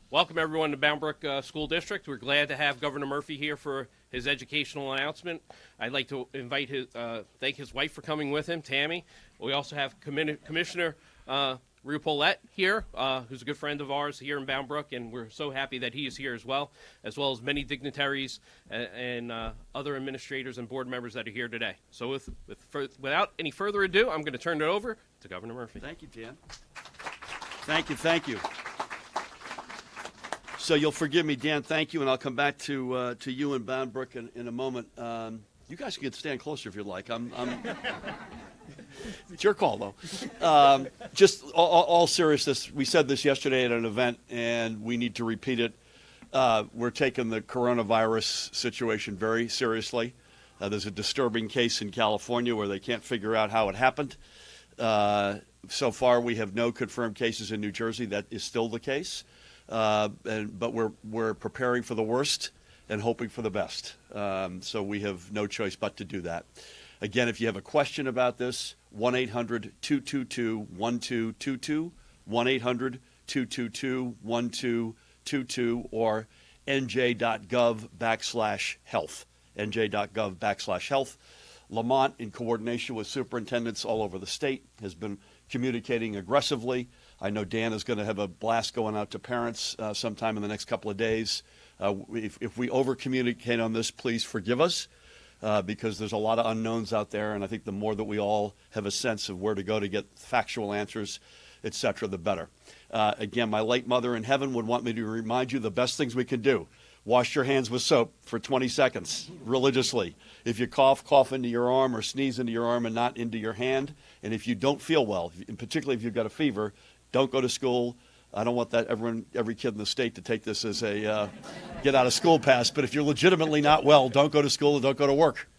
Welcome, everyone, to Bound Brook School District. We're glad to have Governor Murphy here for his educational announcement. I'd like to invite thank his wife for coming with him, Tammy. We also have Commissioner Rupolet here, who's a good friend of ours here in Bound Brook, and we're so happy that he is here as well as many dignitaries and other administrators and board members that are here today. So without any further ado, I'm going to turn it over to Governor Murphy. Thank you, Dan. Thank you. So you'll forgive me, Dan, thank you, and I'll come back to you and Bound Brook in a moment. You guys can stand closer if you'd like. It's your call, though. Just all seriousness, we said this yesterday at an event, and we need to repeat it. We're taking the coronavirus situation very seriously. There's a disturbing case in California where they can't figure out how it happened. So far, we have no confirmed cases in New Jersey. That is still the case. But we're preparing for the worst and hoping for the best. So we have no choice but to do that. Again, if you have a question about this, 1-800-222-1222, 1-800-222-1222, or nj.gov/health, nj.gov/health. Lamont, in coordination with superintendents all over the state, has been communicating aggressively. I know Dan is going to have a blast going out to parents sometime in the next couple of days. If we over-communicate on this, please forgive us because there's a lot of unknowns out there, and I think the more that we all have a sense of where to go to get factual answers, et cetera, the better. Again, my late mother in heaven would want me to remind you the best things we can do. Wash your hands with soap for 20 seconds religiously. If you cough, cough into your arm or sneeze into your arm and not into your hand. And if you don't feel well, and particularly if you've got a fever, don't go to school. I don't want that every kid in the state to take this as a get out of school pass. But if you're legitimately not well, don't go to school and don't go to work.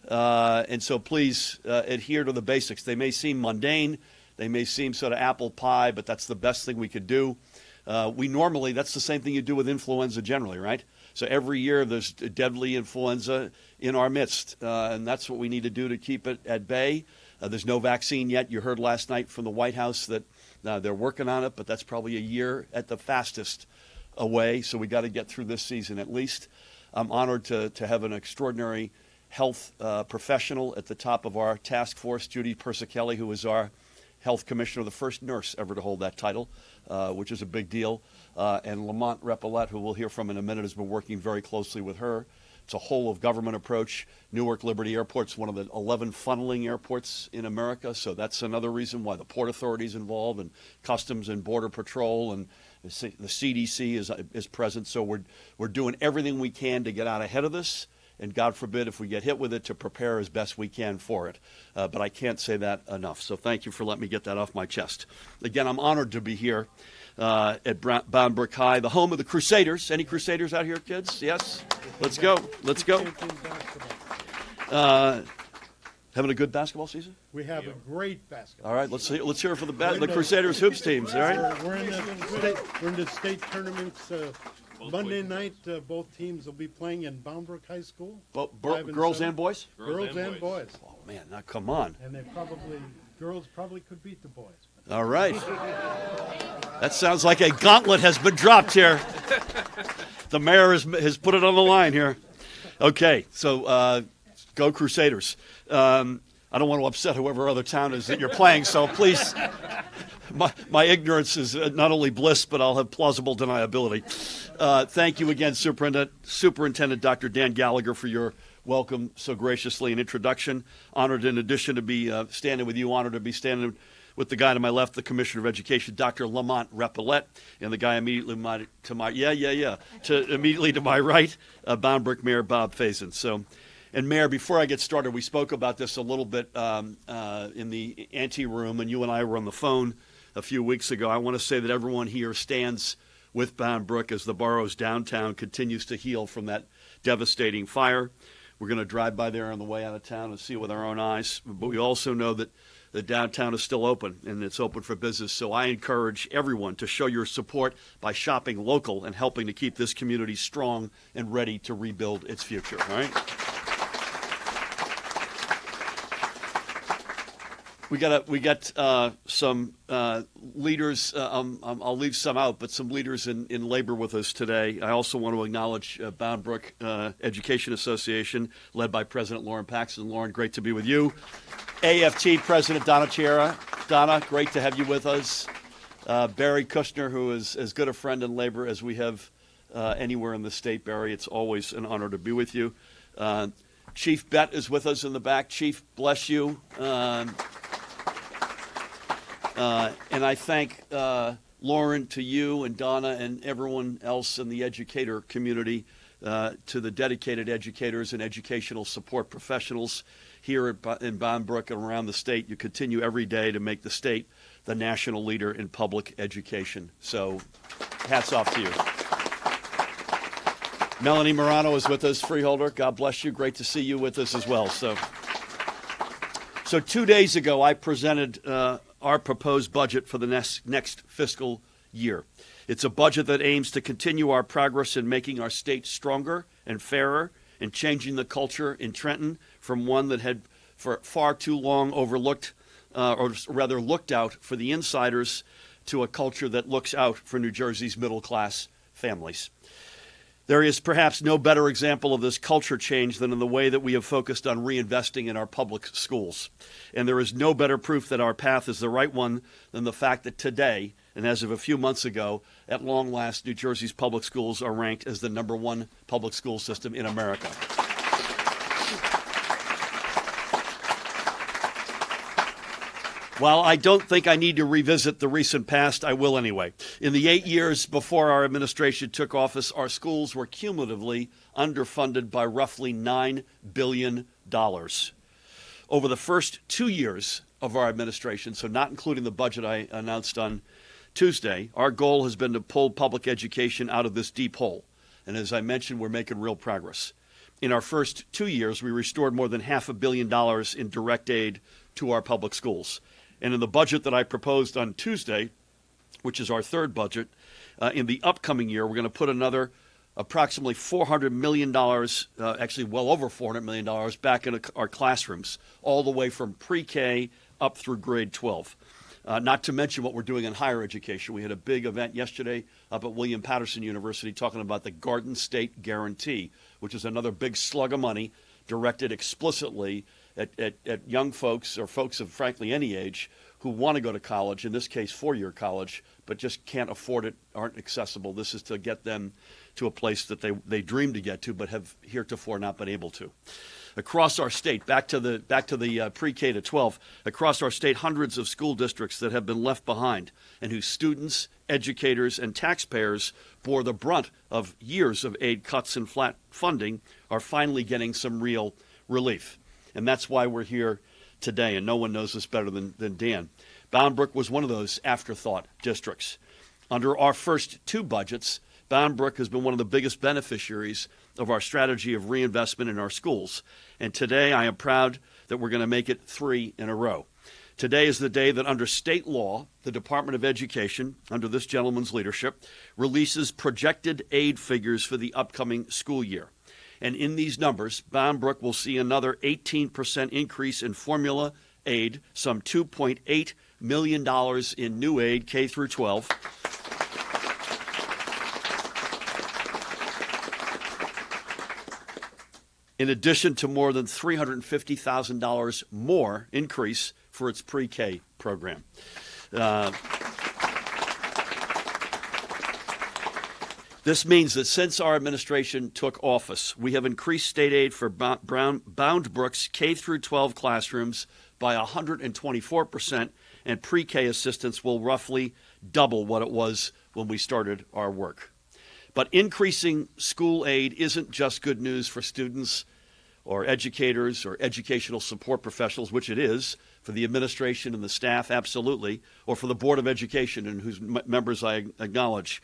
And so please adhere to the basics. They may seem mundane. They may seem sort of apple pie, but that's the best thing we could do. That's the same thing you do with influenza generally, right? So every year there's deadly influenza in our midst, and that's what we need to do to keep it at bay. There's no vaccine yet. You heard last night from the White House that they're working on it, but that's probably a year at the fastest away, so we got to get through this season at least. I'm honored to have an extraordinary health professional at the top of our task force, Judy Persicelli, who is our health commissioner, the first nurse ever to hold that title, which is a big deal. And Lamont Repollet, who we'll hear from in a minute, has been working very closely with her. It's a whole of government approach. Newark Liberty Airport's one of the 11 funneling airports in America, so that's another reason why the Port Authority is involved, and Customs and Border Patrol, and the CDC is present. So we're doing everything we can to get out ahead of this and God forbid if we get hit with it, to prepare as best we can for it. But I can't say that enough. So thank you for letting me get that off my chest. Again, I'm honored to be here at Bound Brook High, the home of the Crusaders. Any Crusaders out here, kids? Yes? Let's go. Let's go. Having a good basketball season? We have a great basketball. All right, let's hear it for the Crusaders hoops teams. All right. We're in the state tournaments. Monday night, both teams will be playing in Bound Brook High School. Girls and boys? Girls and boys. Oh man, now come on. And girls probably could beat the boys. All right. That sounds like a gauntlet has been dropped here. The mayor has put it on the line here. Okay, so go Crusaders. I don't want to upset whoever other town is that you're playing, so please, my ignorance is not only bliss, but I'll have plausible deniability. Thank you again, Superintendent Dr. Dan Gallagher, for your welcome so graciously and introduction. Honored, in addition to be standing with you, honored to be standing with the guy to my left, the Commissioner of Education, Dr. Lamont Repillette, and the guy immediately immediately to my right, Bound Brook Mayor Bob Faison. So, and Mayor, before I get started, we spoke about this a little bit in the ante room, and you and I were on the phone a few weeks ago. I want to say that everyone here stands with Bound Brook as the borough's downtown continues to heal from that devastating fire. We're going to drive by there on the way out of town and see it with our own eyes. But we also know that the downtown is still open, and it's open for business. So I encourage everyone to show your support by shopping local and helping to keep this community strong and ready to rebuild its future. All right? We got some leaders. I'll leave some out, but some leaders in labor with us today. I also want to acknowledge Bound Brook Education Association, led by President Lauren Paxton. Lauren, great to be with you. AFT President Donna Chiara. Donna, great to have you with us. Barry Kushner, who is as good a friend in labor as we have anywhere in the state. Barry, it's always an honor to be with you. Chief Bett is with us in the back. Chief, bless you. And I thank Lauren, to you and Donna and everyone else in the educator community, to the dedicated educators and educational support professionals here in Bound Brook and around the state. You continue every day to make the state the national leader in public education. So hats off to you. Melanie Morano is with us, freeholder. God bless you. Great to see you with us as well. So 2 days ago, I presented our proposed budget for the next fiscal year. It's a budget that aims to continue our progress in making our state stronger and fairer and changing the culture in Trenton from one that had for far too long overlooked, or rather looked out for the insiders, to a culture that looks out for New Jersey's middle-class families. There is perhaps no better example of this culture change than in the way that we have focused on reinvesting in our public schools. And there is no better proof that our path is the right one than the fact that today, and as of a few months ago, at long last, New Jersey's public schools are ranked as the #1 public school system in America. While I don't think I need to revisit the recent past, I will anyway. In the 8 years before our administration took office, our schools were cumulatively underfunded by roughly $9 billion. Over the first 2 years of our administration, so not including the budget I announced on Tuesday, our goal has been to pull public education out of this deep hole. And as I mentioned, we're making real progress. In our first 2 years, we restored more than $500 million in direct aid to our public schools. And in the budget that I proposed on Tuesday, which is our third budget, in the upcoming year, we're going to put another approximately $400 million, actually well over $400 million, back in our classrooms, all the way from pre-K up through grade 12. Not to mention what we're doing in higher education. We had a big event yesterday up at William Patterson University talking about the Garden State Guarantee, which is another big slug of money directed explicitly at young folks or folks of, frankly, any age who want to go to college, in this case four-year college, but just can't afford it, aren't accessible. This is to get them to a place that they dream to get to, but have heretofore not been able to. Across our state, back to the pre-K to 12, across our state, hundreds of school districts that have been left behind and whose students, educators, and taxpayers bore the brunt of years of aid cuts and flat funding are finally getting some real relief. And that's why we're here today, and no one knows this better than Dan. Bound Brook was one of those afterthought districts. Under our first two budgets, Bound Brook has been one of the biggest beneficiaries of our strategy of reinvestment in our schools. And today I am proud that we're going to make it 3 in a row. Today is the day that under state law, the Department of Education, under this gentleman's leadership, releases projected aid figures for the upcoming school year. And in these numbers, Bound Brook will see another 18% increase in formula aid, some $2.8 million in new aid, K through 12. In addition to more than $350,000 more increase for its pre-K program. This means that since our administration took office, we have increased state aid for Bound Brook's K through 12 classrooms by 124%, and pre-K assistance will roughly double what it was when we started our work. But increasing school aid isn't just good news for students or educators or educational support professionals, which it is, for the administration and the staff, absolutely, or for the Board of Education and whose members I acknowledge,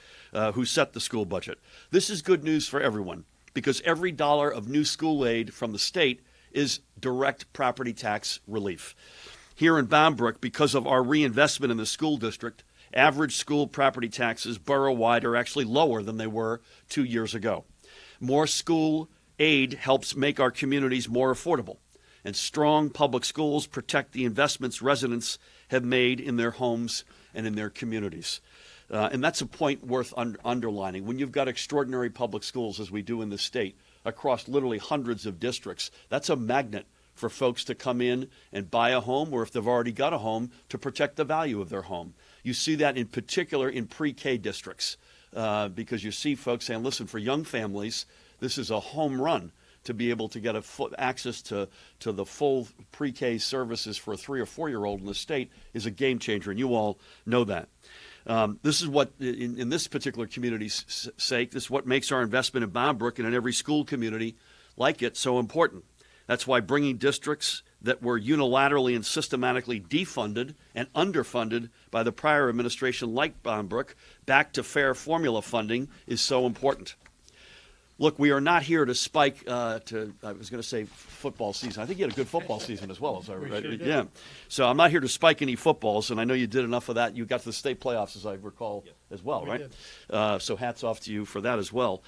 who set the school budget. This is good news for everyone, because every dollar of new school aid from the state is direct property tax relief. Here in Bound Brook, because of our reinvestment in the school district, average school property taxes borough-wide are actually lower than they were 2 years ago. More school aid helps make our communities more affordable, and strong public schools protect the investments residents have made in their homes and in their communities. And that's a point worth underlining. When you've got extraordinary public schools, as we do in this state, across literally hundreds of districts, that's a magnet for folks to come in and buy a home, or if they've already got a home, to protect the value of their home. You see that in particular in pre-K districts, because you see folks saying, listen, for young families, this is a home run to be able to get access to the full pre-K services for a 3 or 4-year-old in the state is a game changer, and you all know that. This is what, in this particular community's sake, this is what makes our investment in Bound Brook and in every school community like it so important. That's why bringing districts that were unilaterally and systematically defunded and underfunded by the prior administration like Bound Brook back to fair formula funding is so important. Look, we are not here to spike I was going to say football season. I think you had a good football season as well. Yeah. So I'm not here to spike any footballs, and I know you did enough of that. You got to the state playoffs, as I recall, as well, right? So hats off to you for that as well.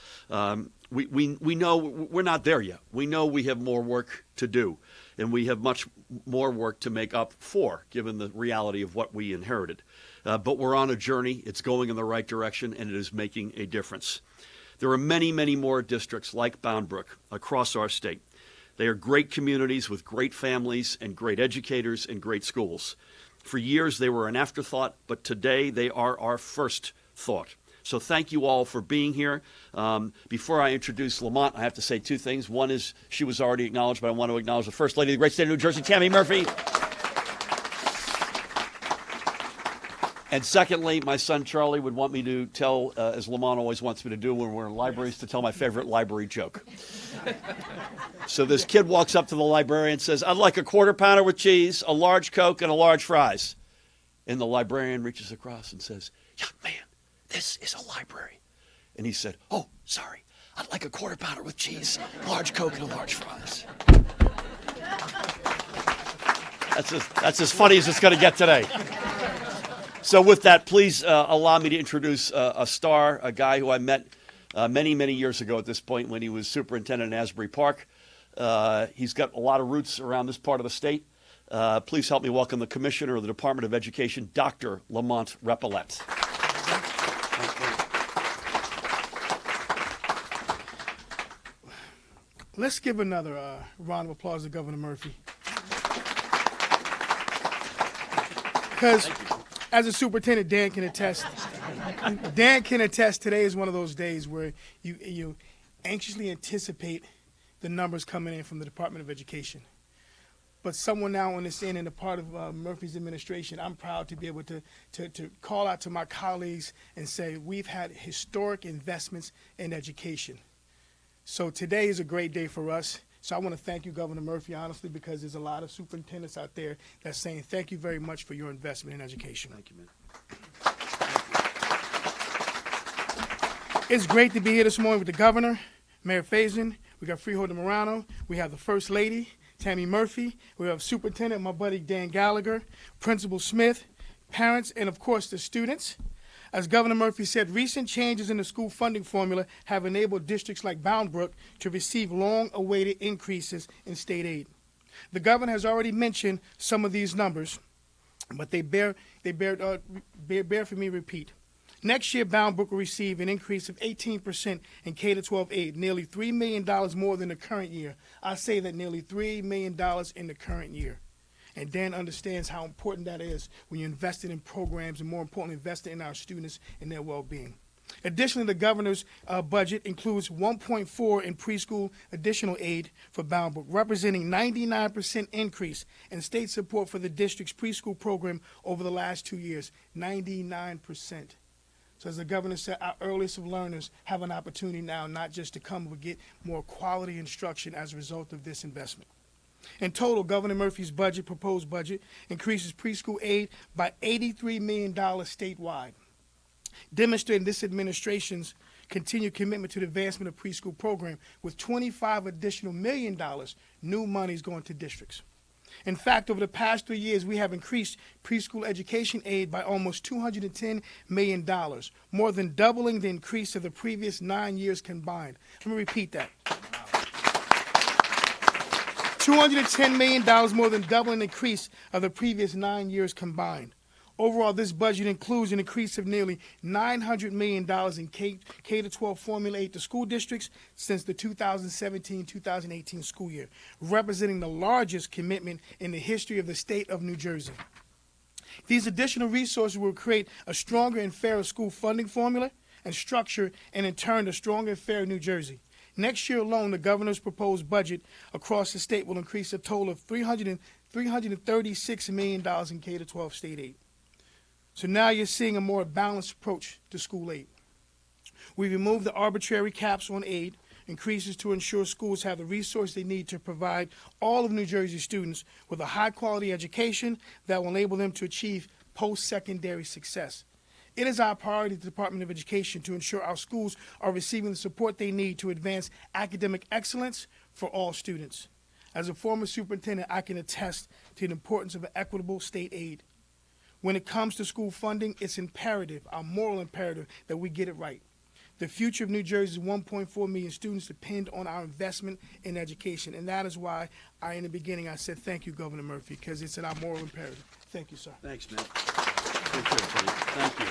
We know we're not there yet. We know we have more work to do, and we have much more work to make up for, given the reality of what we inherited. But we're on a journey. It's going in the right direction, and it is making a difference. There are many, many more districts like Bound Brook across our state. They are great communities with great families and great educators and great schools. For years, they were an afterthought, but today they are our first thought. So thank you all for being here. Before I introduce Lamont, I have to say two things. One is she was already acknowledged, but I want to acknowledge the First Lady of the great state of New Jersey, Tammy Murphy. And secondly, my son Charlie would want me to tell, as Lamont always wants me to do when we're in libraries, to tell my favorite library joke. So this kid walks up to the librarian and says, I'd like a quarter pounder with cheese, a large Coke, and a large fries. And the librarian reaches across and says, young man, this is a library. And he said, oh, sorry, I'd like a quarter pounder with cheese, a large Coke, and a large fries. That's as funny as it's going to get today. So with that, please allow me to introduce a star, a guy who I met many, many years ago at this point when he was superintendent in Asbury Park. He's got a lot of roots around this part of the state. Please help me welcome the Commissioner of the Department of Education, Dr. Lamont Repillette. Let's give another round of applause to Governor Murphy. Because as a superintendent, Dan can attest. Dan can attest. Today is one of those days where you anxiously anticipate the numbers coming in from the Department of Education. But someone now on this end and a part of Murphy's administration, I'm proud to be able to call out to my colleagues and say we've had historic investments in education. So today is a great day for us. So I want to thank you, Governor Murphy, honestly, because there's a lot of superintendents out there that's saying thank you very much for your investment in education. Thank you, man. It's great to be here this morning with the governor, Mayor Faison. We got Freeholder Morano. We have the First Lady, Tammy Murphy. We have Superintendent, my buddy Dan Gallagher, Principal Smith, parents, and of course the students. As Governor Murphy said, recent changes in the school funding formula have enabled districts like Bound Brook to receive long-awaited increases in state aid. The governor has already mentioned some of these numbers, but they bear for me to repeat. Next year, Bound Brook will receive an increase of 18% in K-12 aid, nearly $3 million more than the current year. I say that nearly $3 million in the current year. And Dan understands how important that is when you're investing in programs and, more importantly, investing in our students and their well-being. Additionally, the governor's budget includes $1.4 in preschool additional aid for Bound Brook, representing 99% increase in state support for the district's preschool program over the last 2 years, 99%. So as the governor said, our earliest of learners have an opportunity now not just to come but get more quality instruction as a result of this investment. In total, Governor Murphy's proposed budget, increases preschool aid by $83 million statewide, demonstrating this administration's continued commitment to the advancement of preschool program with $25 additional million new monies going to districts. In fact, over the past 3 years, we have increased preschool education aid by almost $210 million, more than doubling the increase of the previous 9 years combined. Let me repeat that. $210 million more than doubling the increase of the previous 9 years combined. Overall, this budget includes an increase of nearly $900 million in K-12 Formula 8 to school districts since the 2017-2018 school year, representing the largest commitment in the history of the state of New Jersey. These additional resources will create a stronger and fairer school funding formula and structure, and in turn, a stronger and fairer New Jersey. Next year alone, the governor's proposed budget across the state will increase a total of $336 million in K-12 state aid. So now you're seeing a more balanced approach to school aid. We removed the arbitrary caps on aid, increases to ensure schools have the resources they need to provide all of New Jersey students with a high-quality education that will enable them to achieve post-secondary success. It is our priority at the Department of Education to ensure our schools are receiving the support they need to advance academic excellence for all students. As a former superintendent, I can attest to the importance of equitable state aid. When it comes to school funding, it's imperative, our moral imperative, that we get it right. The future of New Jersey's 1.4 million students depend on our investment in education, and that is why in the beginning, I said thank you, Governor Murphy, because it's in our moral imperative. Thank you, sir. Thanks, man. Thank you.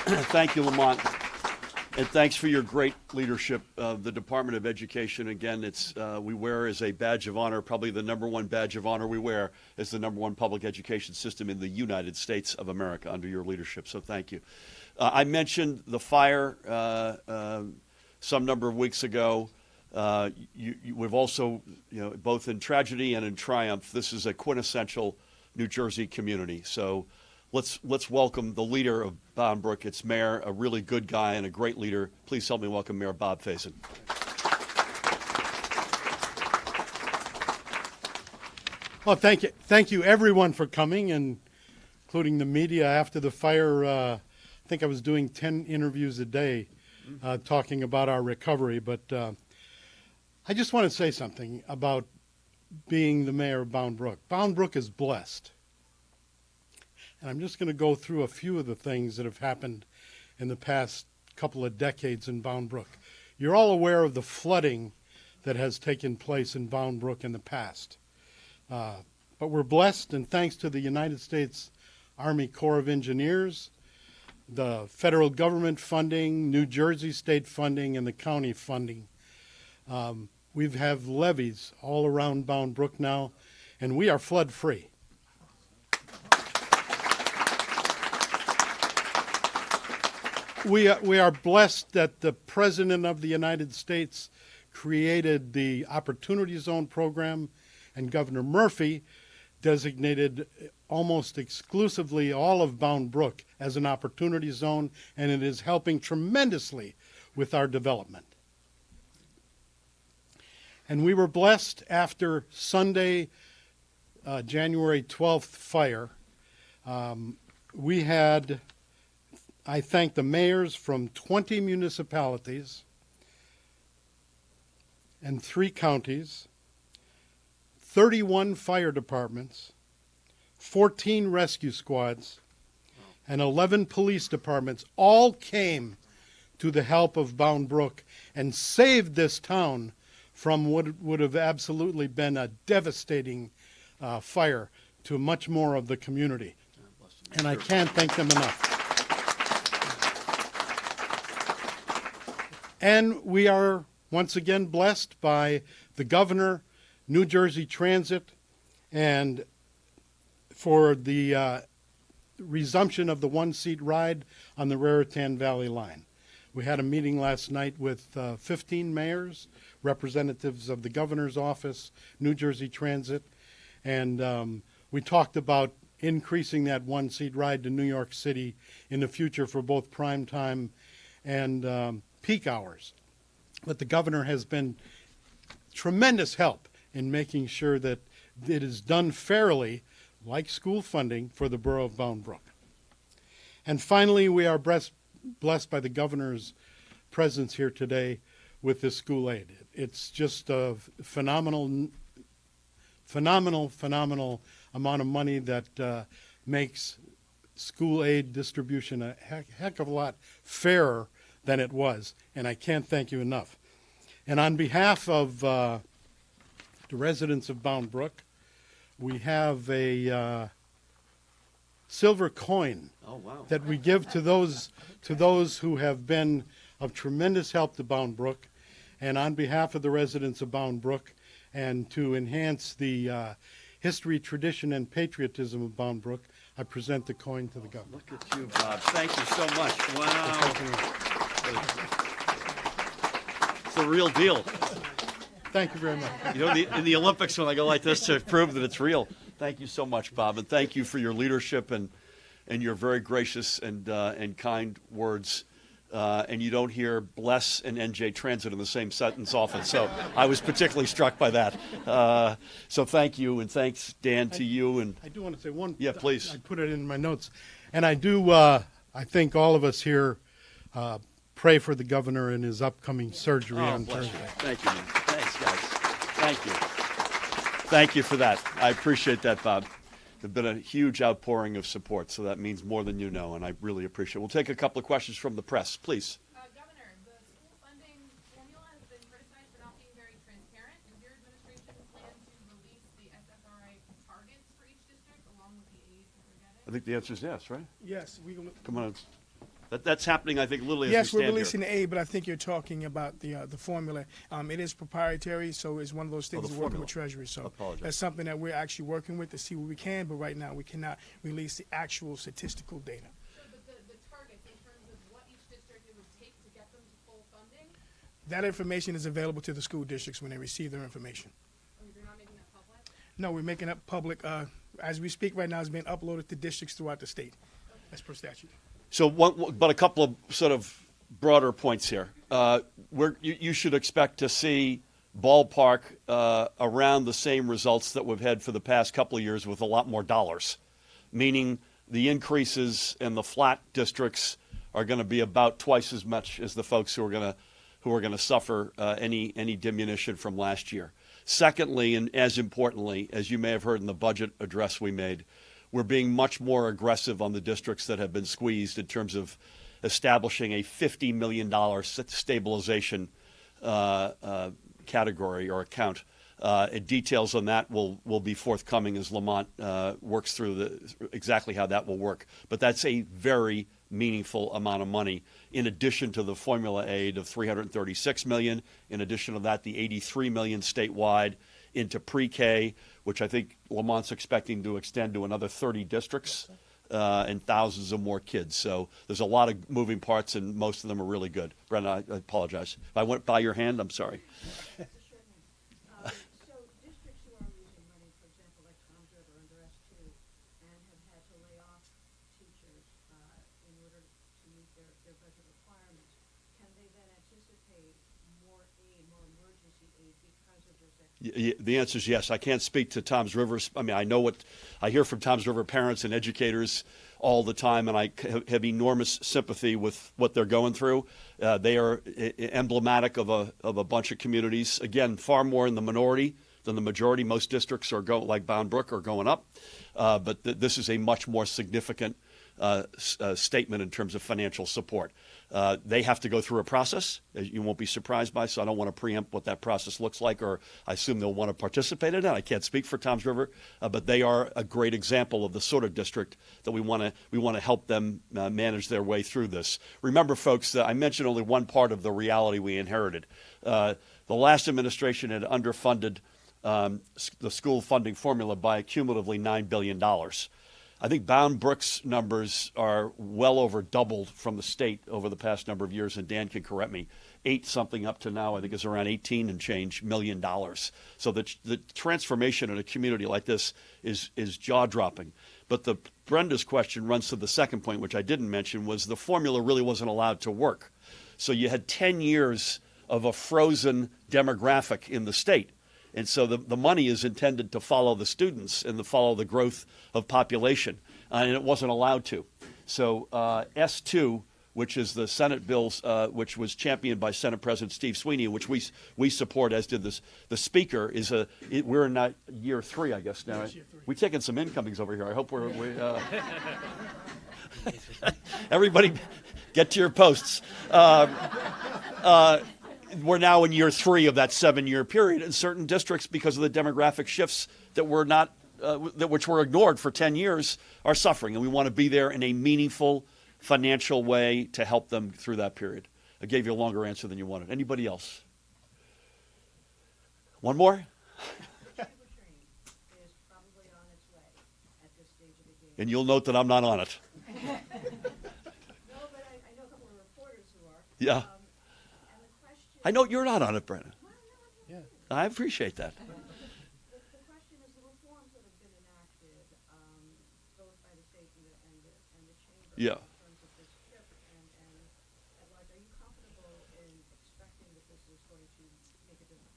Thank you, Lamont. And thanks for your great leadership of the Department of Education. Again, it's we wear as a badge of honor, probably the #1 badge of honor we wear is the #1 public education system in the United States of America under your leadership. So thank you. I mentioned the fire some number of weeks ago. We've also, both in tragedy and in triumph, this is a quintessential New Jersey community. So let's welcome the leader of Bound Brook. It's Mayor, a really good guy and a great leader. Please help me welcome Mayor Bob Faison. Well, thank you everyone for coming, and including the media after the fire. I think I was doing 10 interviews a day talking about our recovery, but I just want to say something about being the mayor of Bound Brook. Bound Brook is blessed. And I'm just going to go through a few of the things that have happened in the past couple of decades in Bound Brook. You're all aware of the flooding that has taken place in Bound Brook in the past. But we're blessed, and thanks to the United States Army Corps of Engineers, the federal government funding, New Jersey state funding, and the county funding, we have levees all around Bound Brook now, and we are flood-free. we are blessed that the President of the United States created the Opportunity Zone program, and Governor Murphy designated almost exclusively all of Bound Brook as an opportunity zone, and it is helping tremendously with our development. And we were blessed after Sunday, January 12th fire. We had, I thank the mayors from 20 municipalities and 3 counties, 31 fire departments, 14 rescue squads, and 11 police departments all came to the help of Bound Brook and saved this town from what would have absolutely been a devastating fire to much more of the community. And I can't thank them enough. And we are once again blessed by the governor, New Jersey Transit, and for the resumption of the one-seat ride on the Raritan Valley line. We had a meeting last night with 15 mayors, representatives of the governor's office, New Jersey Transit, and we talked about increasing that one-seat ride to New York City in the future for both prime time and peak hours. But the governor has been tremendous help in making sure that it is done fairly, like school funding, for the borough of Bound Brook. And finally, we are blessed by the governor's presence here today with this school aid. It's just a phenomenal amount of money that makes school aid distribution a heck of a lot fairer than it was, and I can't thank you enough. And on behalf of the residents of Bound Brook, we have a silver coin that we give to those who have been of tremendous help to Bound Brook. And on behalf of the residents of Bound Brook, and to enhance the history, tradition, and patriotism of Bound Brook, I present the coin to the governor. Look at you, Bob. Thank you so much. Wow. It's the real deal. Thank you very much. You know, in the Olympics, when I go like this to prove that it's real. Thank you so much, Bob, and thank you for your leadership and your very gracious and kind words. And you don't hear bless and NJ Transit in the same sentence often, so I was particularly struck by that. So thank you, and thanks, Dan, to you. And I do want to say one. Yeah, please. I put it in my notes, and I do. I think all of us here pray for the governor in his upcoming surgery on bless Thursday. you. Thank you, man. Thanks, guys. Thank you. Thank you for that. I appreciate that, Bob. There's been a huge outpouring of support, so that means more than you know, and I really appreciate it. We'll take a couple of questions from the press, please. Governor, the school funding formula has been criticized for not being very transparent. Does your administration plan to release the SFRI targets for each district along with the aid that we're getting? I think the answer is yes, right? Yes, Come on. That's happening, I think, literally as yes, we we're stand releasing here. the aid, but I think you're talking about the formula. It is proprietary, so it's one of those things the we're working formula. with Treasury. So Apologize. that's something that we're actually working with to see what we can, but right now we cannot release the actual statistical data. Sure, but the targets in terms of what each district it would take to get them to full funding, That information is available to the school districts when they receive their information. you're not making that public? No, we're making it public. As we speak right now, it's being uploaded to districts throughout the state. That's per statute. So, but a couple of sort of broader points here. You should expect to see ballpark around the same results that we've had for the past couple of years with a lot more dollars, meaning the increases in the flat districts are going to be about twice as much as the folks who are going to suffer any diminution from last year. Secondly, and as importantly, as you may have heard in the budget address we made, we're being much more aggressive on the districts that have been squeezed in terms of establishing a $50 million stabilization category or account. Details on that will be forthcoming as Lamont works through exactly how that will work. But that's a very meaningful amount of money, in addition to the formula aid of $336 million, in addition to that, the $83 million statewide into pre-K, which I think Lamont's expecting to extend to another 30 districts and thousands of more kids. So there's a lot of moving parts, and most of them are really good. Brenda, I apologize. If I went by your hand, I'm sorry. So districts who are losing money, for example, like Tom's River under S2, and have had to lay off teachers in order to meet their budget requirements, can they then anticipate more aid, more emergency aid because of this extra? The answer is yes. I can't speak to Tom's River. I mean, I know what I hear from Tom's River parents and educators all the time, and I have enormous sympathy with what they're going through. They are emblematic of a bunch of communities. Again, far more in the minority than the majority. Most districts are like Bound Brook are going up, but this is a much more significant statement in terms of financial support. They have to go through a process, as you won't be surprised by, so I don't want to preempt what that process looks like, or I assume they'll want to participate in it. I can't speak for Tom's River, but they are a great example of the sort of district that we want to help them manage their way through this. Remember, folks, that I mentioned only one part of the reality we inherited. The last administration had underfunded the school funding formula by cumulatively $9 billion. I think Bound Brook's numbers are well over doubled from the state over the past number of years, and Dan can correct me. 8 something up to now, I think is around 18 and change $1 million. So the transformation in a community like this is jaw-dropping. But Brenda's question runs to the second point, which I didn't mention, was the formula really wasn't allowed to work. So you had 10 years of a frozen demographic in the state. And so the money is intended to follow the students and to follow the growth of population, and it wasn't allowed to. So S2, which is the Senate bills, which was championed by Senate President Steve Sweeney, which we support, as did the Speaker, we're in year 3, I guess now. Yes, year 3. We're taking some incomings over here. I hope everybody get to your posts. We're now in year 3 of that 7-year period, and certain districts, because of the demographic shifts that which were ignored for 10 years, are suffering, and we want to be there in a meaningful financial way to help them through that period. I gave you a longer answer than you wanted. Anybody else? One more? Super train is probably on its way at this stage of the game. And you'll note that I'm not on it. No, but I know a couple of reporters who are. Yeah. And the question. I know you're not on it, Brennan. Well, no, I appreciate that. the question is the reforms that have been enacted, both by the state and the chamber. Yeah. In terms of this shift, and like, are you comfortable in expecting that this is going to make a difference?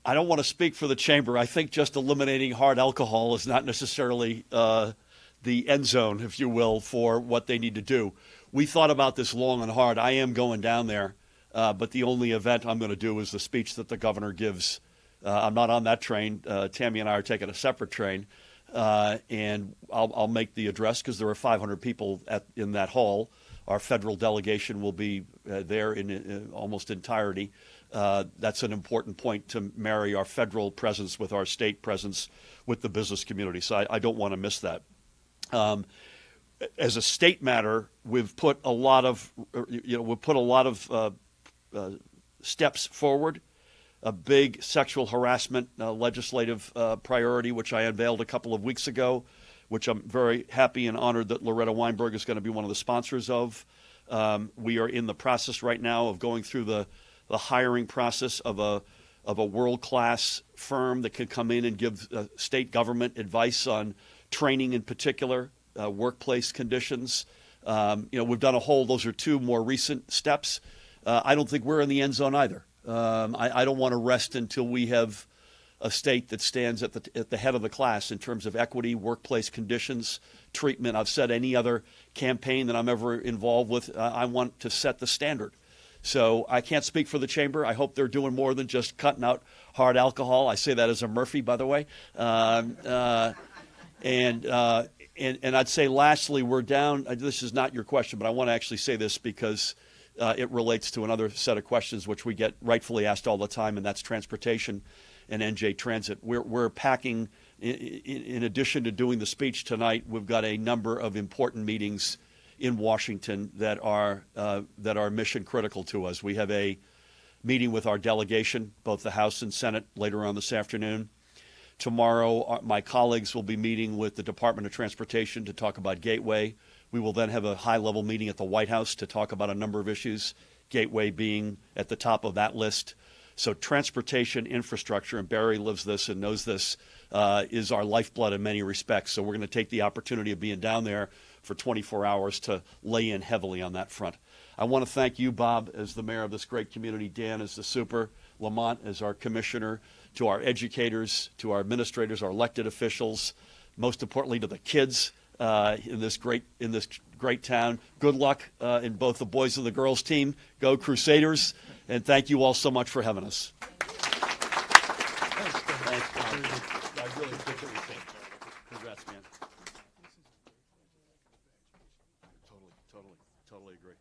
I don't want to speak for the chamber. I think just eliminating hard alcohol is not necessarily the end zone, if you will, for what they need to do. We thought about this long and hard. I am going down there, but the only event I'm going to do is the speech that the governor gives. I'm not on that train. Tammy and I are taking a separate train, and I'll make the address because there are 500 people in that hall. Our federal delegation will be there in almost entirety. That's an important point to marry our federal presence with our state presence with the business community. So I don't want to miss that. As a state matter, we've put a lot of steps forward. A big sexual harassment legislative priority, which I unveiled a couple of weeks ago, which I'm very happy and honored that Loretta Weinberg is going to be one of the sponsors of. We are in the process right now of going through the hiring process of a world-class firm that can come in and give state government advice on training in particular, workplace conditions. We've done those are 2 more recent steps. I don't think we're in the end zone either. I don't want to rest until we have a state that stands at the head of the class in terms of equity, workplace conditions, treatment. I've said any other campaign that I'm ever involved with, I want to set the standard. So I can't speak for the chamber. I hope they're doing more than just cutting out hard alcohol. I say that as a Murphy, by the way. And I'd say lastly, we're down. This is not your question, but I want to actually say this because it relates to another set of questions which we get rightfully asked all the time, and that's transportation and NJ Transit. We're packing, in addition to doing the speech tonight, we've got a number of important meetings in Washington that are mission critical to us. We have a meeting with our delegation, both the House and Senate, later on this afternoon, Tomorrow, my colleagues will be meeting with the Department of Transportation to talk about Gateway. We will then have a high-level meeting at the White House to talk about a number of issues, Gateway being at the top of that list. So transportation infrastructure, and Barry lives this and knows this, is our lifeblood in many respects. So we're going to take the opportunity of being down there for 24 hours to lay in heavily on that front. I want to thank you, Bob, as the mayor of this great community, Dan as the super, Lamont as our commissioner, to our educators, to our administrators, our elected officials, most importantly to the kids in this great town. Good luck in both the boys and the girls team. Go Crusaders, and thank you all so much for having us. Thanks, Bob. I really appreciate it. Congrats, man. Totally agree.